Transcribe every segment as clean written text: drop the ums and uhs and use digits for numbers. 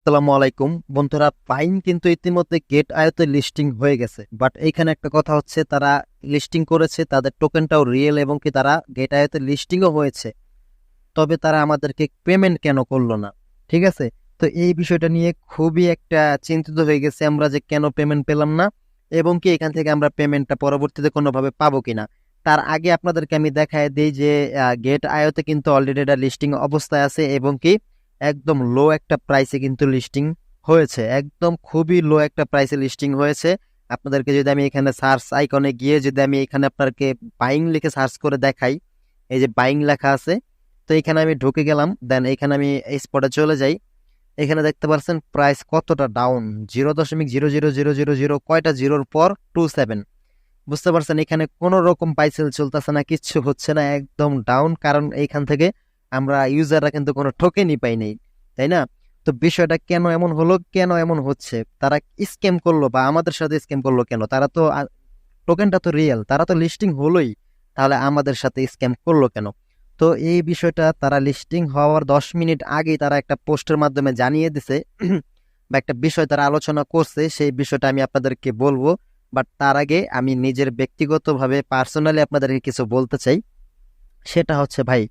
আসসালামু আলাইকুম বন্ধুরা, পাইন কিন্তু ইতিমধ্যে গেট আইওতে লিস্টিং হয়ে গেছে। বাট এইখানে একটা কথা হচ্ছে, তারা লিস্টিং করেছে, তাদের টোকেনটাও রিয়েল এবং কি তারা গেট আইওতে লিস্টিংও হয়েছে, তবে তারা আমাদেরকে পেমেন্ট কেন করলো না? ঠিক আছে, তো এই বিষয়টা নিয়ে খুবই একটা চিন্তিত হয়ে গেছে আমরা যে কেন পেমেন্ট পেলাম না এবং কি এখান থেকে আমরা পেমেন্টটা পরবর্তীতে কোনোভাবে পাবো কিনা। তার আগে আপনাদেরকে আমি দেখায় দিই যে গেট আইওতে কিন্তু অলরেডি এটা লিস্টিং অবস্থায় আছে এবং কি একদম লো একটা প্রাইসে কিন্তু লিস্টিং হয়েছে, একদম খুবই লো একটা প্রাইসে লিস্টিং হয়েছে। আপনাদেরকে যদি আমি এখানে সার্চ আইকনে গিয়ে যদি আমি এখানে আপনাকে বাইং লিখে সার্চ করে দেখাই, এই যে বাইং লেখা আছে, তো এখানে আমি ঢুকে গেলাম, দেন এখানে আমি এই স্পটে চলে যাই। এখানে দেখতে পাচ্ছেন প্রাইস কতটা ডাউন, 0.00000 কয়টা জিরোর পর 27। বুঝতে পারছেন এখানে কোনো রকম পাইসেল চলতেছে না, কিচ্ছু হচ্ছে না, একদম ডাউন। কারণ এইখান থেকে আমরা ইউজাররা কিন্তু কোনো টোকেনই পাই নাই, তাই না? তো বিষয়টা কেন এমন হলো, কেন এমন হচ্ছে, তারা স্ক্যাম করলো বা আমাদের সাথে স্ক্যাম করলো কেন? তারা তো টোকেনটা তো রিয়েল, তারা তো লিস্টিং হলোই, তাহলে আমাদের সাথে স্ক্যাম করলো কেন? তো এই বিষয়টা তারা লিস্টিং হওয়ার 10 মিনিট আগেই তারা একটা পোস্টের মাধ্যমে জানিয়ে দিছে বা একটা বিষয় তারা আলোচনা করছে, সেই বিষয়টা আমি আপনাদেরকে বলবো। বাট তার আগে আমি নিজের ব্যক্তিগতভাবে পার্সোনালি আপনাদেরকে কিছু বলতে চাই। সেটা হচ্ছে ভাই,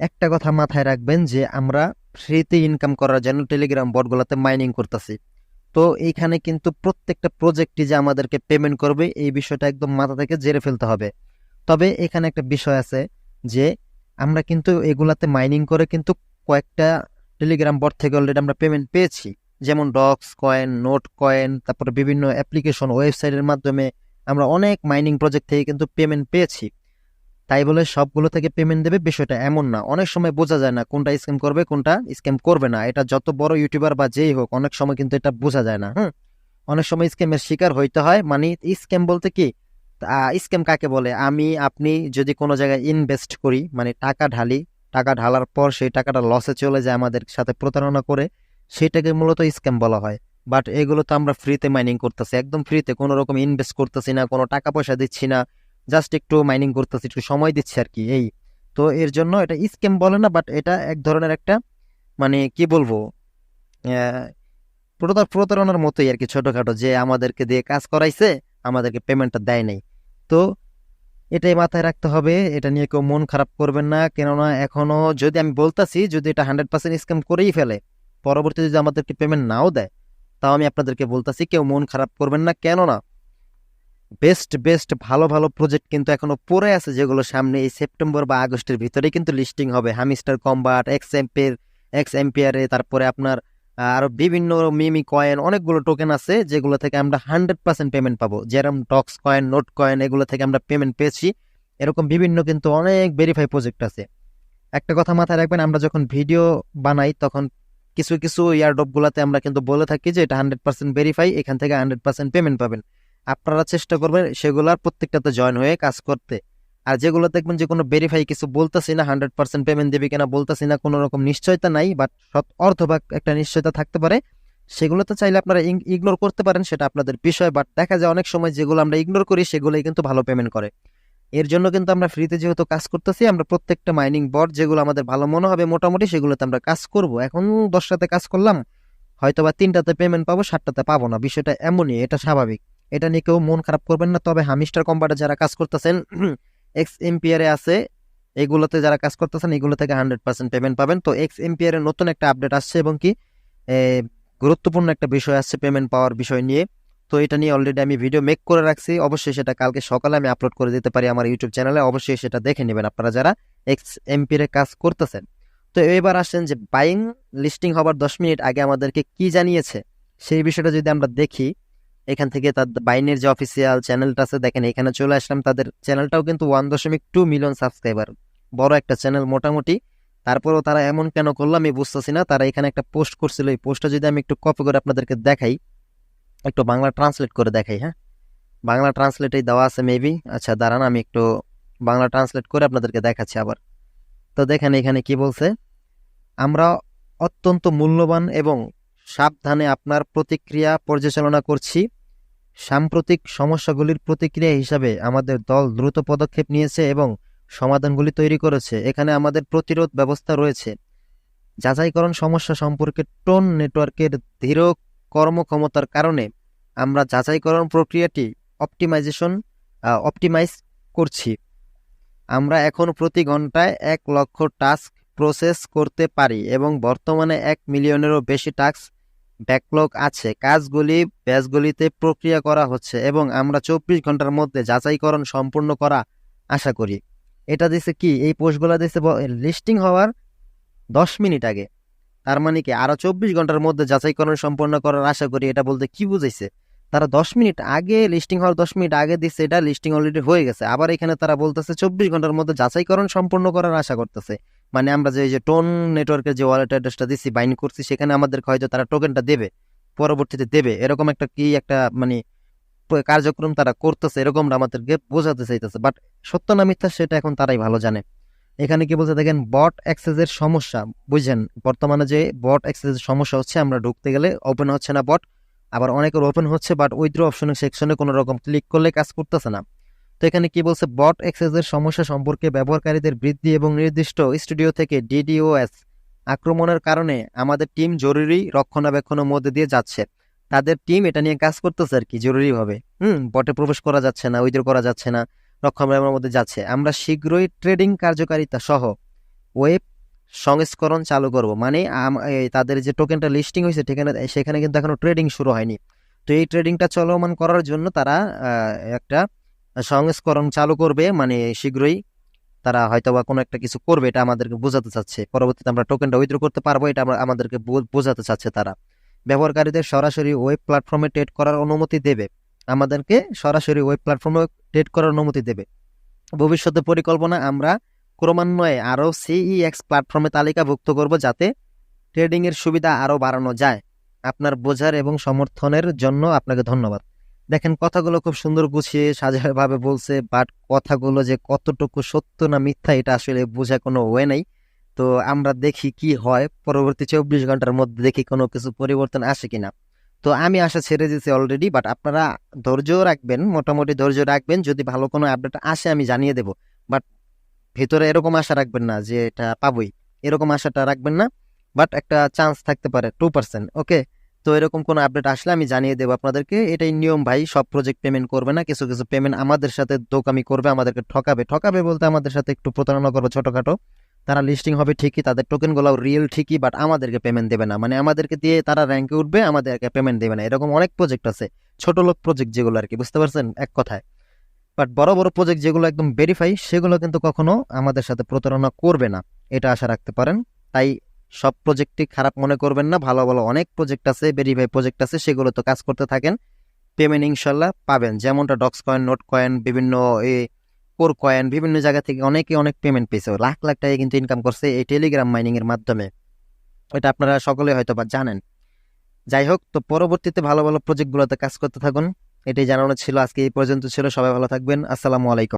একটা কথা মাথায় রাখবেন যে আমরা ফ্রিতে ইনকাম করার জন্য টেলিগ্রাম বটগুলোতে মাইনিং করতেছি। তো এইখানে কিন্তু প্রত্যেকটা প্রজেক্টই যে আমাদেরকে পেমেন্ট করবে এই বিষয়টা একদম মাথা থেকে জেরে ফেলতে হবে। তবে এখানে একটা বিষয় আছে যে আমরা কিন্তু এগুলাতে মাইনিং করে কিন্তু কয়েকটা টেলিগ্রাম বট থেকে অলরেডি আমরা পেমেন্ট পেয়েছি, যেমন ডক্স কয়েন, নোট কয়েন, তারপরে বিভিন্ন অ্যাপ্লিকেশন ওয়েবসাইটের মাধ্যমে আমরা অনেক মাইনিং প্রজেক্ট থেকে কিন্তু পেমেন্ট পেয়েছি। তাই বলে সবগুলো থেকে পেমেন্ট দেবে বিষয়টা এমন না, অনেক সময় বোঝা যায় না কোনটা স্ক্যাম করবে কোনটা স্ক্যাম করবে না। এটা যত বড় ইউটিউবার বা যেই হোক, অনেক সময় কিন্তু এটা বোঝা যায় না। অনেক সময় স্ক্যামের শিকার হইতে হয়। মানে স্ক্যাম বলতে কি, স্ক্যাম কাকে বলে, আমি আপনি যদি কোনো জায়গায় ইনভেস্ট করি, মানে টাকা ঢালি, টাকা ঢালার পর সেই টাকাটা লসে চলে যায়, আমাদের সাথে প্রতারণা করে, সেটাকে মূলত স্ক্যাম বলা হয়। বাট এগুলো তো আমরা ফ্রিতে মাইনিং করতেছি, একদম ফ্রিতে, কোনো রকম ইনভেস্ট করতেছি না, কোনো টাকা পয়সা দিচ্ছি না, জাস্ট একটু মাইনিং করতেছি, একটু সময় দিচ্ছি আর কি, এই। তো এর জন্য এটা স্ক্যাম বলে না, বাট এটা এক ধরনের একটা, মানে কি বলবো, প্রতারণার মতোই আর কি, ছোটখাটো, যে আমাদেরকে দিয়ে কাজ করাইছে, আমাদেরকে পেমেন্টটা দেয় নাই। তো এটাই মাথায় রাখতে হবে, এটা নিয়ে কেউ মন খারাপ করবেন না। কেননা এখনো যদি আমি বলতাছি, যদি এটা 100% স্ক্যাম করেই ফেলে, পরবর্তীতে যদি আমাদেরকে পেমেন্ট নাও দেয়, তাও আমি আপনাদেরকে বলতাছি কেউ মন খারাপ করবেন না। কেননা বেস্ট বেস্ট ভালো ভালো প্রজেক্ট কিন্তু এখনো পড়ে আছে, যেগুলো সামনে এই সেপ্টেম্বর বা আগস্টের ভিতরে কিন্তু লিস্টিং হবে। হামিস্টার কম্বাট, এক্স এম্পিয়ারে, তারপরে আপনার আরো বিভিন্ন মিমি কয়েন, অনেকগুলো টোকেন আছে যেগুলো থেকে আমরা 100% পেমেন্ট পাবো। যেরকম টক্স কয়েন, নোট কয়েন, এগুলো থেকে আমরা পেমেন্ট পেয়েছি। এরকম বিভিন্ন কিন্তু অনেক ভেরিফাই প্রজেক্ট আছে। একটা কথা মাথায় রাখবেন, আমরা যখন ভিডিও বানাই তখন কিছু কিছু ইয়ারড্রপ গুলাতে আমরা কিন্তু বলে থাকি যে এটা 100% ভেরিফাই, এখান থেকে 100% পেমেন্ট পাবেন। আপনারা চেষ্টা করবেন সেগুলার প্রত্যেকটাতে জয়েন হয়ে কাজ করতে। আর যেগুলো দেখবেন যে কোনো ভেরিফাই কিছু বলতেছি না, 100% পেমেন্ট দেবে কিনা বলতেছি না, কোনো রকম নিশ্চয়তা নাই, বাট অর্ধভাগ একটা নিশ্চয়তা থাকতে পারে, সেগুলোতে চাইলে আপনারা ইগনোর করতে পারেন, সেটা আপনাদের বিষয়। বাট দেখা যায় অনেক সময় যেগুলো আমরা ইগনোর করি সেগুলোই কিন্তু ভালো পেমেন্ট করে। এর জন্য কিন্তু আমরা ফ্রিতে যেহেতু কাজ করতেছি, আমরা প্রত্যেকটা মাইনিং বট যেগুলো আমাদের ভালো মনে হবে মোটামুটি, সেগুলোতে আমরা কাজ করব। এখন 10টাতে কাজ করলাম, হয়তো বা 3টাতে পেমেন্ট পাবো, 7টাতে পাবো না, বিষয়টা এমনই, এটা স্বাভাবিক। এটা নিয়ে কেউ মন খারাপ করবেন না। তবে হামিস্টার কোম্পানিতে যারা কাজ করতেছেন, এক্স এম্পিয়ারে আছে, এগুলোতে যারা কাজ করতেছেন, এগুলো থেকে 100% পেমেন্ট পাবেন। তো এক্স এম্পিয়ারে নতুন একটা আপডেট আসছে এবং কি এ, গুরুত্বপূর্ণ একটা বিষয় আসছে পেমেন্ট পাওয়ার বিষয় নিয়ে। তো এটা নিয়ে অলরেডি আমি ভিডিও মেক করে রাখছি, অবশ্যই সেটা কালকে সকালে আমি আপলোড করে দিতে পারি আমার ইউটিউব চ্যানেলে, অবশ্যই সেটা দেখে নেবেন আপনারা যারা এক্স এমপিরে কাজ করতেছেন। তো এবার আসেন যে বাইং লিস্টিং হবার 10 মিনিট আগে আমাদেরকে কি জানিয়েছে, সেই বিষয়টা যদি আমরা দেখি। এখান থেকে তার বাইনের যে অফিসিয়াল চ্যানেলটা আছে, দেখেন এখানে চলে আসলাম, তাদের চ্যানেলটাও কিন্তু 1.2 মিলিয়ন সাবস্ক্রাইবার, বড় একটা চ্যানেল মোটামুটি। তারপরেও তারা এমন কেন করলো আমি বুঝতেছি না। তারা এখানে একটা পোস্ট করছিল, এই পোস্টটা যদি আমি একটু কপি করে আপনাদেরকে দেখাই, একটু বাংলা ট্রান্সলেট করে দেখাই, হ্যাঁ, বাংলা ট্রান্সলেটেই দেওয়া আছে মেবি। আচ্ছা দাঁড়ান, আমি একটু বাংলা ট্রান্সলেট করে আপনাদেরকে দেখাচ্ছি আবার। তো দেখেন এখানে কি বলছে, আমরা অত্যন্ত মূল্যবান এবং সাবধানে আপনার প্রতিক্রিয়া পর্যালোচনা করছি। সাম্প্রতিক সমস্যাগুলির প্রতিক্রিয়া হিসাবে আমাদের দল দ্রুত পদক্ষেপ নিয়েছে এবং সমাধানগুলি তৈরি করেছে। এখানে আমাদের প্রতিরোধ ব্যবস্থা রয়েছে। যাচাইকরণ সমস্যা সম্পর্কে টোন নেটওয়ার্কের ধীর কর্মক্ষমতার কারণে আমরা যাচাইকরণ প্রক্রিয়াটি অপটিমাইজ করছি। আমরা এখন প্রতি ঘন্টায় 1,00,000 টাস্ক প্রসেস করতে পারি এবং বর্তমানে 1 মিলিয়নেরও বেশি টাস্ক ব্যাকলগ আছে। কাজগুলি ব্যাচগুলিতে প্রক্রিয়া করা হচ্ছে এবং আমরা 24 ঘন্টার মধ্যে যাচাইকরণ সম্পূর্ণ করা আশা করি। এটা দিছে কি, এই পোস্টগুলো দিছে লিস্টিং হওয়ার 10 মিনিট আগে। তার মানে কি আরো 24 ঘন্টার মধ্যে যাচাইকরণ সম্পন্ন করার আশা করি, এটা বলতে কি বুঝাইছে? তারা 10 মিনিট আগে, লিস্টিং হওয়ার 10 মিনিট আগে দিচ্ছে, এটা লিস্টিং অলরেডি হয়ে গেছে। আবার এখানে তারা বলতেছে 24 ঘন্টার মধ্যে যাচাইকরণ সম্পন্ন করার আশা করতেছে। মানে আমরা যে টোন নেটওয়ার্কের যে ওয়ালেট অ্যাড্রেসটা দিচ্ছি, বাইন্ড করছি, সেখানে আমাদেরকে হয়তো তারা টোকেনটা দেবে, পরবর্তীতে দেবে, এরকম একটা মানে কার্যক্রম তারা করতেছে, এরকমটা আমাদেরকে বোঝাতে চাইতেছে। বাট সত্য না মিথ্যা সেটা এখন তারাই ভালো জানে। এখানে কি বলছে দেখেন, বট অ্যাক্সেসের সমস্যা। বুঝছেন বর্তমানে যে বট অ্যাক্সেসের সমস্যা হচ্ছে, আমরা ঢুকতে গেলে ওপেন হচ্ছে না বট, আবার অনেকের ওপেন হচ্ছে বাট উইথড্র অপশনের সেকশনে কোনো রকম ক্লিক করলে কাজ করতেছে না। তো এখানে কি বলছে, বট অ্যাক্সেসের সমস্যা সম্পর্কে ব্যবহারকারীদের বৃদ্ধি এবং নির্দিষ্ট স্টুডিও থেকে ডিডিওএস আক্রমণের কারণে আমাদের টিম জরুরি রক্ষণাবেক্ষণের মধ্যে দিয়ে যাচ্ছে। তাদের টিম এটা নিয়ে কাজ করতেছে আর কি, জরুরিভাবে। বটে প্রবেশ করা যাচ্ছে না, উইথড্র করা যাচ্ছে না, রক্ষণাবেক্ষণের মধ্যে যাচ্ছে। আমরা শীঘ্রই ট্রেডিং কার্যকারিতা সহ ওয়েব সংস্করণ চালু করব। মানে তাদের যে টোকেনটা লিস্টিং হয়েছে সেখানে কিন্তু এখনো ট্রেডিং শুরু হয়নি। তো এই ট্রেডিংটা চলমান করার জন্য তারা একটা সংস্করণ চালু করবে, মানে শীঘ্রই তারা হয়তো বা কোনো একটা কিছু করবে, এটা আমাদেরকে বোঝাতে চাচ্ছে। পরবর্তীতে আমরা টোকেনটা উইথড্র করতে পারবো, এটা আমাদেরকে বোঝাতে চাচ্ছে তারা। ব্যবহারকারীদের সরাসরি ওয়েব প্ল্যাটফর্মে ট্রেড করার অনুমতি দেবে, আমাদেরকে সরাসরি ওয়েব প্ল্যাটফর্মে ট্রেড করার অনুমতি দেবে। ভবিষ্যতে পরিকল্পনা, আমরা ক্রমান্বয়ে আরও সিইএক্স প্ল্যাটফর্মে তালিকাভুক্ত করব যাতে ট্রেডিং এর সুবিধা আরও বাড়ানো যায়। আপনার বোঝার এবং সমর্থনের জন্য আপনাকে ধন্যবাদ। দেখেন কথাগুলো খুব সুন্দর গুছিয়ে সাজাভাবে বলছে, বাট কথাগুলো যে কতটুকু সত্য না মিথ্যা এটা আসলে বোঝা কোনো ওয়ে নাই। তো আমরা দেখি কি হয়, পরবর্তী 24 ঘন্টার মধ্যে দেখি কোনো কিছু পরিবর্তন আসে কিনা। তো আমি আশা ছেড়ে দিয়েছি অলরেডি, বাট আপনারা ধৈর্য রাখবেন, মোটামুটি ধৈর্য রাখবেন। যদি ভালো কোনো আপডেট আসে আমি জানিয়ে দেবো, বাট ভেতরে এরকম আশা রাখবেন না যে এটা পাবোই, এরকম আশাটা রাখবেন না। বাট একটা চান্স থাকতে পারে 2%। ওকে, তো এরকম কোনো আপডেট আসলে আমি জানিয়ে দেবো আপনাদেরকে। এটাই নিয়ম ভাই, সব প্রজেক্ট পেমেন্ট করবে না, কিছু কিছু পেমেন্ট আমাদের সাথে দোকামি করবে, আমাদেরকে ঠকাবে বলতে আমাদের সাথে একটু প্রতারণা করবে ছোটখাটো। তারা লিস্টিং হবে ঠিকই, তাদের টোকেনগুলো রিয়েল ঠিকই, বাট আমাদেরকে পেমেন্ট দেবে না। মানে আমাদেরকে দিয়ে তারা র্যাঙ্কে উঠবে, আমাদেরকে পেমেন্ট দেবে না। এরকম অনেক প্রজেক্ট আছে, ছোট লোক প্রজেক্ট যেগুলো আর কি, বুঝতে পারছেন এক কথায়। বাট বড় বড় প্রজেক্ট যেগুলো একদম ভেরিফাই, সেগুলো কিন্তু কখনো আমাদের সাথে প্রতারণা করবে না, এটা আশা রাখতে পারেন। তাই সব প্রজেক্টই খারাপ মনে করবেন না, ভালো ভালো অনেক প্রজেক্ট আছে, ভেরিফাই প্রজেক্ট আছে, সেগুলো তো কাজ করতে থাকেন, পেমেন্ট ইনশাল্লাহ পাবেন। যেমনটা ডক্স কয়েন, নোট কয়েন, বিভিন্ন কোর কয়েন, বিভিন্ন জায়গা থেকে অনেকে অনেক পেমেন্ট পেয়েছে, লাখ লাখ টাকা কিন্তু ইনকাম করছে এই টেলিগ্রাম মাইনিং এর মাধ্যমে। এটা আপনারা সকলে হয়তো বা জানেন। যাই হোক, তো পরবর্তীতে ভালো ভালো প্রজেক্টগুলোতে কাজ করতে থাকুন, এটাই জানানো ছিল। আজকে এই পর্যন্ত ছিল, সবাই ভালো থাকবেন, আসসালামু আলাইকুম।